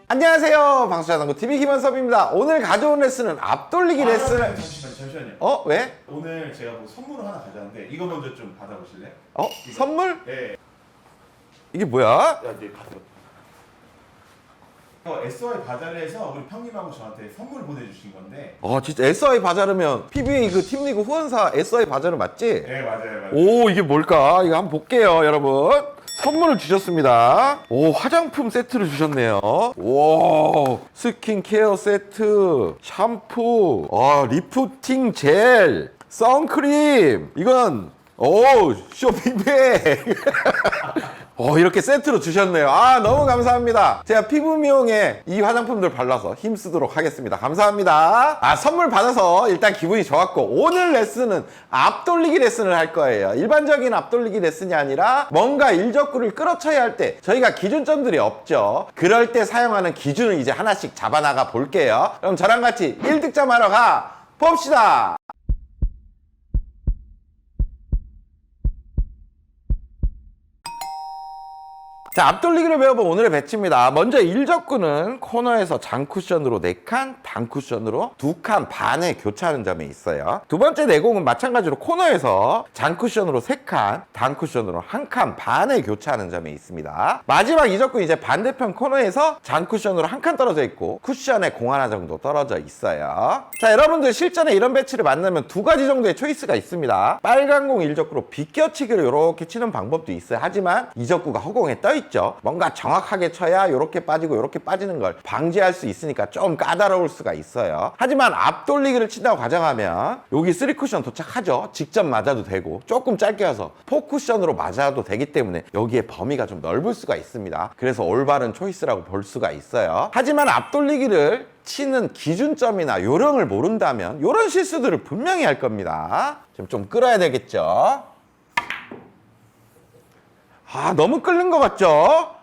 안녕하세요, 방수자전거TV 김원섭입니다. 오늘 가져온 레슨은 앞돌리기 레슨. 잠시만요. 왜? 오늘 제가 뭐 선물을 하나 가져왔는데 이거 먼저 좀 받아보실래요? 선물? 네. 이게 뭐야? 야, 이제 가져. SY 바자르에서 우리 형님하고 저한테 선물 보내주신 건데. 진짜 SI 바자르면 PBA 그 팀리그 후원사 SI 바자르 맞지? 네, 맞아요. 오, 이게 뭘까? 이거 한번 볼게요, 여러분. 선물을 주셨습니다. 오, 화장품 세트를 주셨네요. 와, 스킨케어 세트, 샴푸, 리프팅 젤, 선크림. 이건 쇼핑백. 이렇게 세트로 주셨네요. 너무 감사합니다. 제가 피부 미용에 이 화장품들 발라서 힘쓰도록 하겠습니다. 감사합니다. 선물 받아서 일단 기분이 좋았고, 오늘 레슨은 앞돌리기 레슨을 할 거예요. 일반적인 앞돌리기 레슨이 아니라 뭔가 일적구를 끌어쳐야 할 때 저희가 기준점들이 없죠. 그럴 때 사용하는 기준을 이제 하나씩 잡아나가 볼게요. 그럼 저랑 같이 1득점 하러 가 봅시다. 자, 앞돌리기를 배워본 오늘의 배치입니다. 먼저 일적구는 코너에서 장쿠션으로 4칸, 단쿠션으로 2칸 반에 교차하는 점에 있어요. 두 번째 내공은 마찬가지로 코너에서 장쿠션으로 3칸, 단쿠션으로 1칸 반에 교차하는 점에 있습니다. 마지막 이적구 이제 반대편 코너에서 장쿠션으로 1칸 떨어져 있고 쿠션에 공 하나 정도 떨어져 있어요. 자, 여러분들 실전에 이런 배치를 만나면 두 가지 정도의 초이스가 있습니다. 빨간 공 일적구로 비껴치기를 이렇게 치는 방법도 있어요. 하지만 이적구가 허공에 떠 있죠. 뭔가 정확하게 쳐야 이렇게 빠지고 이렇게 빠지는 걸 방지할 수 있으니까 좀 까다로울 수가 있어요. 하지만 앞돌리기를 친다고 가정하면 여기 3쿠션 도착하죠. 직접 맞아도 되고 조금 짧게 가서 4쿠션으로 맞아도 되기 때문에 여기에 범위가 좀 넓을 수가 있습니다. 그래서 올바른 초이스라고 볼 수가 있어요. 하지만 앞돌리기를 치는 기준점이나 요령을 모른다면 이런 실수들을 분명히 할 겁니다. 좀 끌어야 되겠죠. 너무 끓는 것 같죠?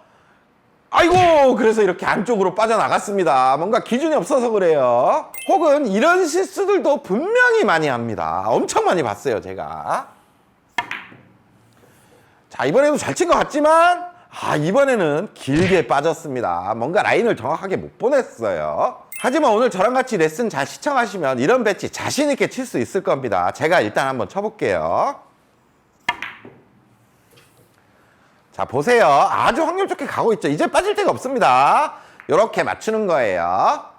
아이고, 그래서 이렇게 안쪽으로 빠져나갔습니다. 뭔가 기준이 없어서 그래요. 혹은 이런 실수들도 분명히 많이 합니다. 엄청 많이 봤어요, 제가. 자, 이번에도 잘 친 것 같지만 이번에는 길게 빠졌습니다. 뭔가 라인을 정확하게 못 보냈어요. 하지만 오늘 저랑 같이 레슨 잘 시청하시면 이런 배치 자신 있게 칠 수 있을 겁니다. 제가 일단 한번 쳐볼게요. 자, 보세요. 아주 확률 좋게 가고 있죠. 이제 빠질 데가 없습니다. 이렇게 맞추는 거예요.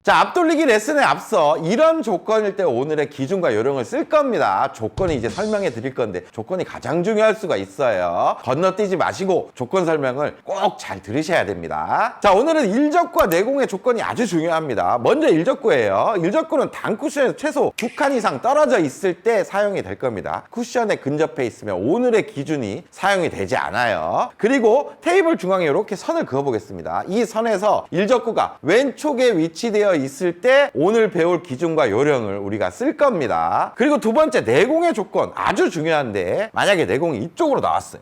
자, 앞돌리기 레슨에 앞서 이런 조건일 때 오늘의 기준과 요령을 쓸 겁니다. 조건이 이제 설명해 드릴 건데 조건이 가장 중요할 수가 있어요. 건너뛰지 마시고 조건 설명을 꼭 잘 들으셔야 됩니다. 자, 오늘은 일적구와 내공의 조건이 아주 중요합니다. 먼저 일적구예요. 일적구는 단쿠션에서 최소 2칸 이상 떨어져 있을 때 사용이 될 겁니다. 쿠션에 근접해 있으면 오늘의 기준이 사용이 되지 않아요. 그리고 테이블 중앙에 이렇게 선을 그어 보겠습니다. 이 선에서 일적구가 왼쪽에 위치되어 있을 때 오늘 배울 기준과 요령을 우리가 쓸 겁니다. 그리고 두 번째, 내공의 조건 아주 중요한데 만약에 내공이 이쪽으로 나왔어요.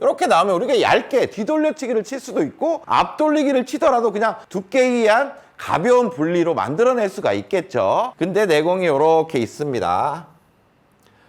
이렇게 나오면 우리가 얇게 뒤돌려치기를 칠 수도 있고 앞돌리기를 치더라도 그냥 두께이한 가벼운 분리로 만들어낼 수가 있겠죠. 근데 내공이 이렇게 있습니다.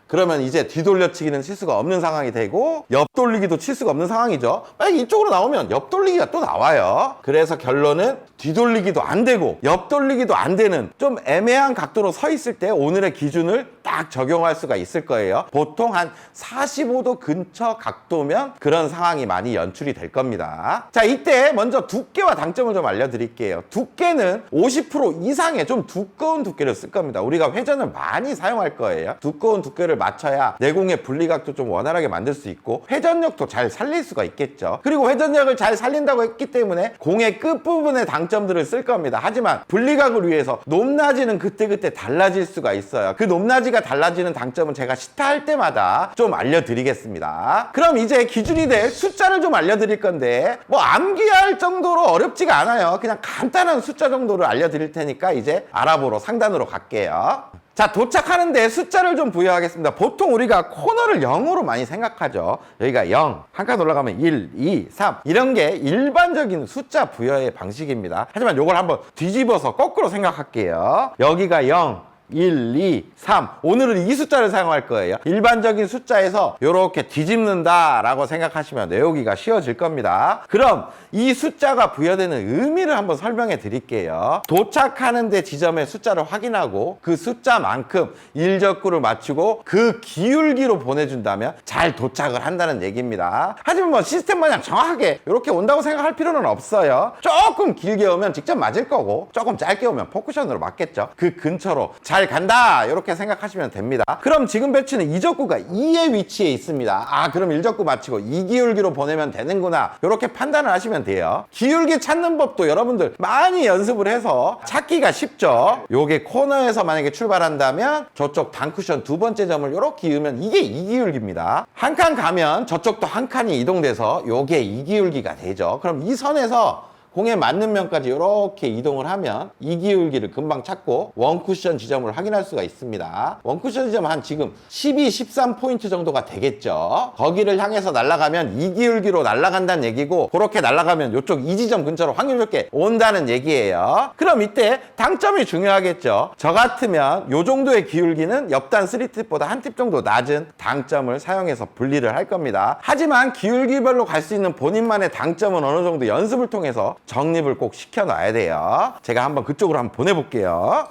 그러면 이제 뒤돌려치기는 칠 수가 없는 상황이 되고 옆돌리기도 칠 수가 없는 상황이죠. 만약 이쪽으로 나오면 옆돌리기가 또 나와요. 그래서 결론은 뒤돌리기도 안 되고 옆돌리기도 안 되는 좀 애매한 각도로 서 있을 때 오늘의 기준을 딱 적용할 수가 있을 거예요. 보통 한 45도 근처 각도면 그런 상황이 많이 연출이 될 겁니다. 자, 이때 먼저 두께와 당점을 좀 알려드릴게요. 두께는 50% 이상의 좀 두꺼운 두께를 쓸 겁니다. 우리가 회전을 많이 사용할 거예요. 두꺼운 두께를 맞춰야 내공의 분리각도 좀 원활하게 만들 수 있고 회전력도 잘 살릴 수가 있겠죠. 그리고 회전력을 잘 살린다고 했기 때문에 공의 끝부분에 당점들을 쓸 겁니다. 하지만 분리각을 위해서 높낮이는 그때그때 달라질 수가 있어요. 그 높낮이가 달라지는 당점은 제가 시타할 때마다 좀 알려드리겠습니다. 그럼 이제 기준이 될 숫자를 좀 알려드릴 건데 뭐 암기할 정도로 어렵지가 않아요. 그냥 간단한 숫자 정도를 알려드릴 테니까 이제 알아보러 상단으로 갈게요. 자, 도착하는데 숫자를 좀 부여하겠습니다. 보통 우리가 코너를 0으로 많이 생각하죠. 여기가 0, 한 칸 올라가면 1, 2, 3 이런 게 일반적인 숫자 부여의 방식입니다. 하지만 이걸 한번 뒤집어서 거꾸로 생각할게요. 여기가 0, 1, 2, 3. 오늘은 이 숫자를 사용할 거예요. 일반적인 숫자에서 이렇게 뒤집는다라고 생각하시면 외우기가 쉬워질 겁니다. 그럼 이 숫자가 부여되는 의미를 한번 설명해 드릴게요. 도착하는 데 지점의 숫자를 확인하고 그 숫자만큼 일적구를 맞추고 그 기울기로 보내준다면 잘 도착을 한다는 얘기입니다. 하지만 뭐 시스템 마냥 정확하게 이렇게 온다고 생각할 필요는 없어요. 조금 길게 오면 직접 맞을 거고 조금 짧게 오면 포쿠션으로 맞겠죠. 그 근처로 잘 간다 이렇게 생각하시면 됩니다. 그럼 지금 배치는 이적구가 2의 위치에 있습니다. 아, 그럼 일적구 맞추고 이 기울기로 보내면 되는구나 이렇게 판단을 하시면 돼요. 기울기 찾는 법도 여러분들 많이 연습을 해서 찾기가 쉽죠. 요게 코너에서 만약에 출발한다면 저쪽 단쿠션 두 번째 점을 이렇게 이으면 이게 이 기울기입니다. 한 칸 가면 저쪽도 한 칸이 이동돼서 요게 이 기울기가 되죠. 그럼 이 선에서 공에 맞는 면까지 이렇게 이동을 하면 이 기울기를 금방 찾고 원쿠션 지점을 확인할 수가 있습니다. 원쿠션 지점 한 지금 12, 13포인트 정도가 되겠죠. 거기를 향해서 날아가면 이 기울기로 날아간다는 얘기고 그렇게 날아가면 이쪽 이 지점 근처로 확률 좋게 온다는 얘기예요. 그럼 이때 당점이 중요하겠죠. 저 같으면 이 정도의 기울기는 옆단 3팁보다 한 팁 정도 낮은 당점을 사용해서 분리를 할 겁니다. 하지만 기울기별로 갈 수 있는 본인만의 당점은 어느 정도 연습을 통해서 정립을 꼭 시켜놔야 돼요. 제가 한번 그쪽으로 한번 보내볼게요.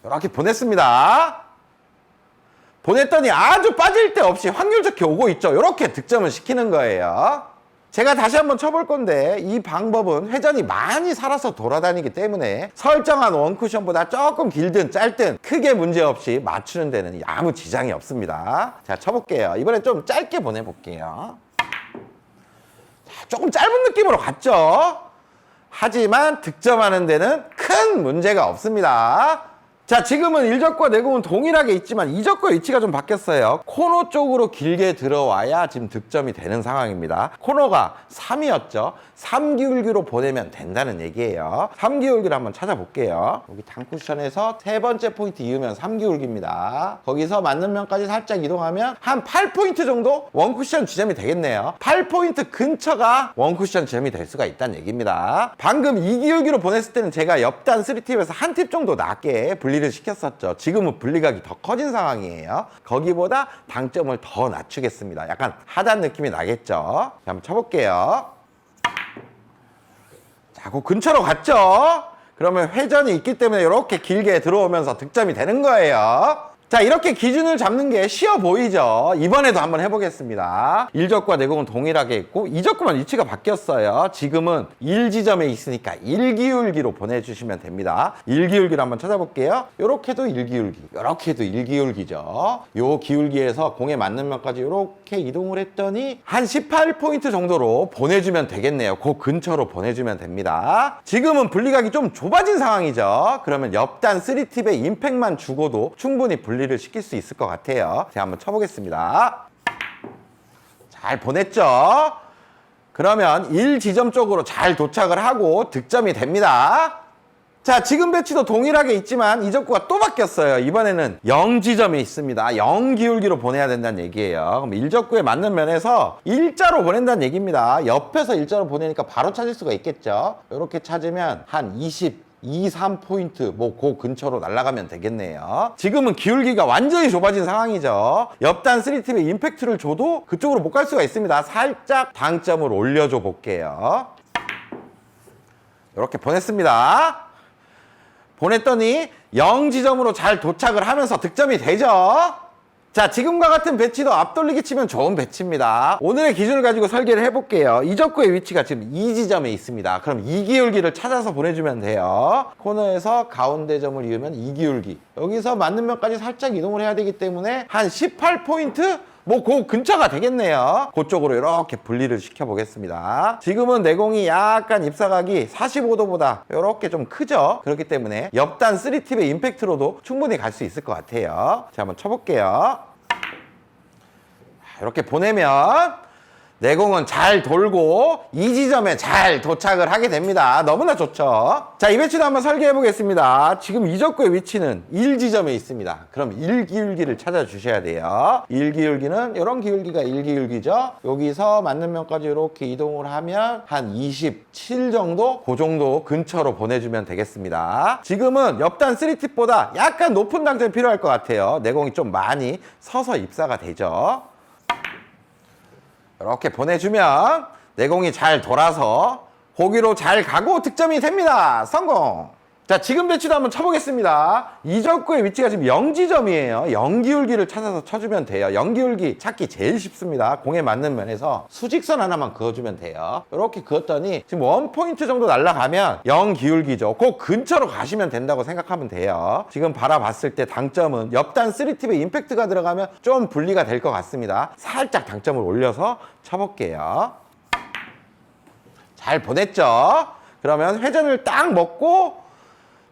이렇게 보냈습니다. 보냈더니 아주 빠질 데 없이 확률 좋게 오고 있죠. 이렇게 득점을 시키는 거예요. 제가 다시 한번 쳐볼 건데 이 방법은 회전이 많이 살아서 돌아다니기 때문에 설정한 원쿠션보다 조금 길든 짧든 크게 문제없이 맞추는 데는 아무 지장이 없습니다. 자, 쳐볼게요. 이번엔 좀 짧게 보내볼게요. 조금 짧은 느낌으로 갔죠. 하지만 득점하는 데는 큰 문제가 없습니다. 자, 지금은 일적과 내공은 동일하게 있지만 이적과 위치가 좀 바뀌었어요. 코너 쪽으로 길게 들어와야 지금 득점이 되는 상황입니다. 코너가 3이었죠. 3기울기로 보내면 된다는 얘기예요. 3기울기를 한번 찾아볼게요. 여기 단쿠션에서 세 번째 포인트 이으면 3기울기입니다. 거기서 맞는 면까지 살짝 이동하면 한 8포인트 정도 원쿠션 지점이 되겠네요. 8포인트 근처가 원쿠션 지점이 될 수가 있다는 얘기입니다. 방금 2기울기로 보냈을 때는 제가 옆단 3팁에서 한 팁 정도 낮게 분리를 시켰었죠. 지금은 분리각이 더 커진 상황이에요. 거기보다 당점을 더 낮추겠습니다. 약간 하단 느낌이 나겠죠. 자, 한번 쳐볼게요. 자, 그 근처로 갔죠? 그러면 회전이 있기 때문에 이렇게 길게 들어오면서 득점이 되는 거예요. 자, 이렇게 기준을 잡는 게 쉬워 보이죠? 이번에도 한번 해보겠습니다. 일적과 내공은 동일하게 있고 이적구만 위치가 바뀌었어요. 지금은 1지점에 있으니까 1기울기로 보내주시면 됩니다. 1기울기를 한번 찾아볼게요. 요렇게도 1기울기, 요렇게도 1기울기죠. 요 기울기에서 공에 맞는 면까지 요렇게 이동을 했더니 한 18포인트 정도로 보내주면 되겠네요. 그 근처로 보내주면 됩니다. 지금은 분리각이 좀 좁아진 상황이죠. 그러면 옆단 3팁에 임팩트만 주고도 충분히 분리를 시킬 수 있을 것 같아요. 제가 한번 쳐보겠습니다. 잘 보냈죠? 그러면 1지점 쪽으로 잘 도착을 하고 득점이 됩니다. 자, 지금 배치도 동일하게 있지만 이적구가 또 바뀌었어요. 이번에는 0지점이 있습니다. 0기울기로 보내야 된다는 얘기예요. 그럼 일적구에 맞는 면에서 일자로 보낸다는 얘기입니다. 옆에서 일자로 보내니까 바로 찾을 수가 있겠죠. 이렇게 찾으면 한 2, 3포인트 그 근처로 날아가면 되겠네요. 지금은 기울기가 완전히 좁아진 상황이죠. 옆단 3팁에 임팩트를 줘도 그쪽으로 못 갈 수가 있습니다. 살짝 당점을 올려줘 볼게요. 이렇게 보냈습니다. 보냈더니 0지점으로 잘 도착을 하면서 득점이 되죠. 자, 지금과 같은 배치도 앞돌리기 치면 좋은 배치입니다. 오늘의 기준을 가지고 설계를 해볼게요. 이적구의 위치가 지금 2지점에 있습니다. 그럼 2기울기를 찾아서 보내주면 돼요. 코너에서 가운데 점을 이으면 2기울기. 여기서 맞는 면까지 살짝 이동을 해야 되기 때문에 한 18포인트? 그 근처가 되겠네요. 그쪽으로 이렇게 분리를 시켜보겠습니다. 지금은 내공이 약간 입사각이 45도보다 이렇게 좀 크죠. 그렇기 때문에 옆단 3팁의 임팩트로도 충분히 갈 수 있을 것 같아요. 자, 한번 쳐볼게요. 이렇게 보내면 내공은 잘 돌고 이 지점에 잘 도착을 하게 됩니다. 너무나 좋죠. 자, 이 배치도 한번 설계해 보겠습니다. 지금 이적구의 위치는 1지점에 있습니다. 그럼 1기울기를 찾아주셔야 돼요. 1기울기는 이런 기울기가 1기울기죠. 여기서 맞는 면까지 이렇게 이동을 하면 한 27 정도? 그 정도 근처로 보내주면 되겠습니다. 지금은 옆단 3팁보다 약간 높은 당점이 필요할 것 같아요. 내공이 좀 많이 서서 입사가 되죠. 이렇게 보내주면 내공이 잘 돌아서 고기로 잘 가고 득점이 됩니다. 성공! 자, 지금 배치도 한번 쳐보겠습니다. 이적구의 위치가 지금 0지점이에요. 0기울기를 찾아서 쳐주면 돼요. 0기울기 찾기 제일 쉽습니다. 공에 맞는 면에서 수직선 하나만 그어주면 돼요. 이렇게 그었더니 지금 1포인트 정도 날아가면 0기울기죠. 그 근처로 가시면 된다고 생각하면 돼요. 지금 바라봤을 때 당점은 옆단 3팁에 임팩트가 들어가면 좀 분리가 될 것 같습니다. 살짝 당점을 올려서 쳐볼게요. 잘 보냈죠? 그러면 회전을 딱 먹고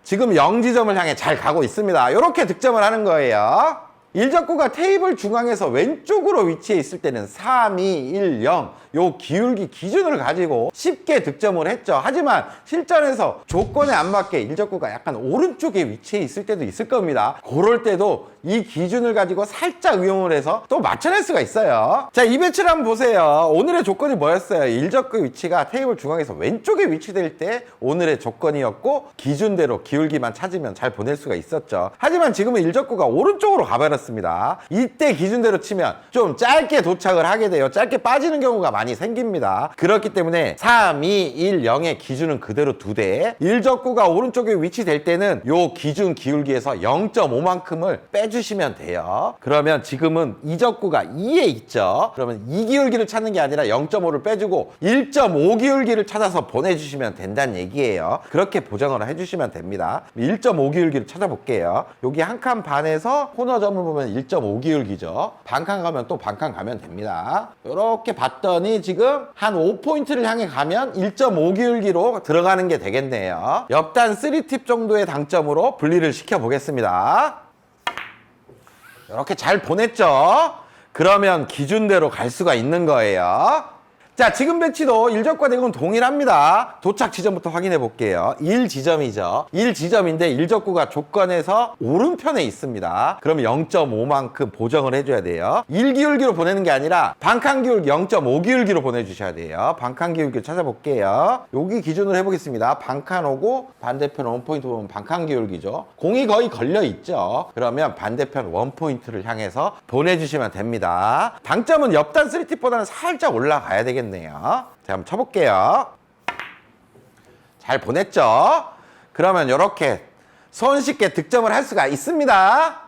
지금 0지점을 향해 잘 가고 있습니다. 이렇게 득점을 하는 거예요. 일적구가 테이블 중앙에서 왼쪽으로 위치해 있을 때는 3, 2, 1, 0 요 기울기 기준을 가지고 쉽게 득점을 했죠. 하지만 실전에서 조건에 안 맞게 일적구가 약간 오른쪽에 위치해 있을 때도 있을 겁니다. 그럴 때도 이 기준을 가지고 살짝 이용을 해서 또 맞춰낼 수가 있어요. 자, 이 배치를 한번 보세요. 오늘의 조건이 뭐였어요? 일적구 위치가 테이블 중앙에서 왼쪽에 위치될 때 오늘의 조건이었고 기준대로 기울기만 찾으면 잘 보낼 수가 있었죠. 하지만 지금은 일적구가 오른쪽으로 가버렸습니다. 이때 기준대로 치면 좀 짧게 도착을 하게 돼요. 짧게 빠지는 경우가 많이 생깁니다. 그렇기 때문에 3, 2, 1, 0의 기준은 그대로 두되 일적구가 오른쪽에 위치될 때는 요 기준 기울기에서 0.5만큼을 빼주시면 돼요. 그러면 지금은 이적구가 2에 있죠. 그러면 2기울기를 찾는 게 아니라 0.5를 빼주고 1.5기울기를 찾아서 보내주시면 된다는 얘기예요. 그렇게 보정을 해주시면 됩니다. 1.5기울기를 찾아볼게요. 여기 한 칸 반에서 코너점을 보면 1.5기울기죠. 반칸 가면 또 반칸 가면 됩니다. 이렇게 봤더니 지금 한 5포인트를 향해 가면 1.5기울기로 들어가는 게 되겠네요. 옆단 3팁 정도의 당점으로 분리를 시켜 보겠습니다. 이렇게 잘 보냈죠? 그러면 기준대로 갈 수가 있는 거예요. 자, 지금 배치도 일적과 내공은 동일합니다. 도착 지점부터 확인해 볼게요. 1지점이죠. 1지점인데 일적구가 조건에서 오른편에 있습니다. 그럼 0.5만큼 보정을 해줘야 돼요. 1기울기로 보내는 게 아니라 반칸 기울기 0.5기울기로 보내주셔야 돼요. 반칸 기울기를 찾아볼게요. 여기 기준으로 해보겠습니다. 반칸 오고 반대편 원포인트 보면 반칸 기울기죠. 공이 거의 걸려 있죠. 그러면 반대편 원포인트를 향해서 보내주시면 됩니다. 당점은 옆단 3팁보다는 살짝 올라가야 되겠네요. 자, 한번 쳐볼게요. 잘 보냈죠? 그러면 이렇게 손쉽게 득점을 할 수가 있습니다.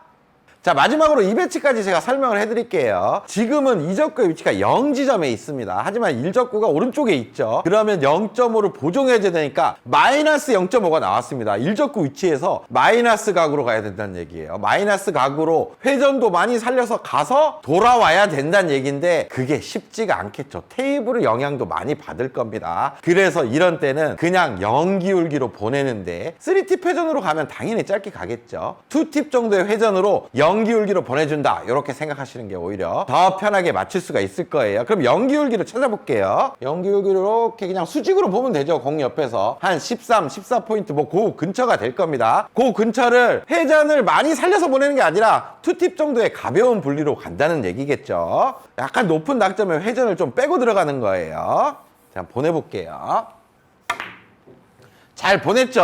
자, 마지막으로 이 배치까지 제가 설명을 해드릴게요. 지금은 이적구의 위치가 0지점에 있습니다. 하지만 일적구가 오른쪽에 있죠. 그러면 0.5를 보정해줘야 되니까 마이너스 0.5가 나왔습니다. 일적구 위치에서 마이너스 각으로 가야 된다는 얘기예요. 마이너스 각으로 회전도 많이 살려서 가서 돌아와야 된다는 얘기인데 그게 쉽지가 않겠죠. 테이블의 영향도 많이 받을 겁니다. 그래서 이런 때는 그냥 0기울기로 보내는데 3팁 회전으로 가면 당연히 짧게 가겠죠. 2팁 정도의 회전으로 0기울기로 보내준다 이렇게 생각하시는 게 오히려 더 편하게 맞출 수가 있을 거예요. 그럼 0기울기를 찾아볼게요. 0기울기를 이렇게 그냥 수직으로 보면 되죠. 공 옆에서 한 13, 14포인트 뭐 그 근처가 될 겁니다. 그 근처를 회전을 많이 살려서 보내는 게 아니라 2팁 정도의 가벼운 분리로 간다는 얘기겠죠. 약간 높은 낙점에 회전을 좀 빼고 들어가는 거예요. 자, 보내볼게요. 잘 보냈죠?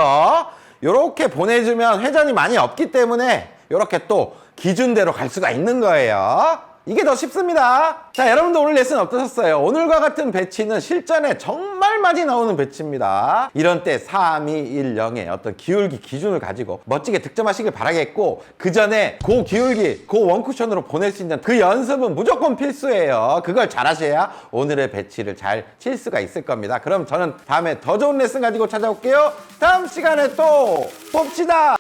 이렇게 보내주면 회전이 많이 없기 때문에 이렇게 또 기준대로 갈 수가 있는 거예요. 이게 더 쉽습니다. 자, 여러분들 오늘 레슨 어떠셨어요? 오늘과 같은 배치는 실전에 정말 많이 나오는 배치입니다. 이런 때 3, 2, 1, 0의 어떤 기울기 기준을 가지고 멋지게 득점하시길 바라겠고 그 전에 그 기울기, 그 원쿠션으로 보낼 수 있는 그 연습은 무조건 필수예요. 그걸 잘하셔야 오늘의 배치를 잘 칠 수가 있을 겁니다. 그럼 저는 다음에 더 좋은 레슨 가지고 찾아올게요. 다음 시간에 또 봅시다.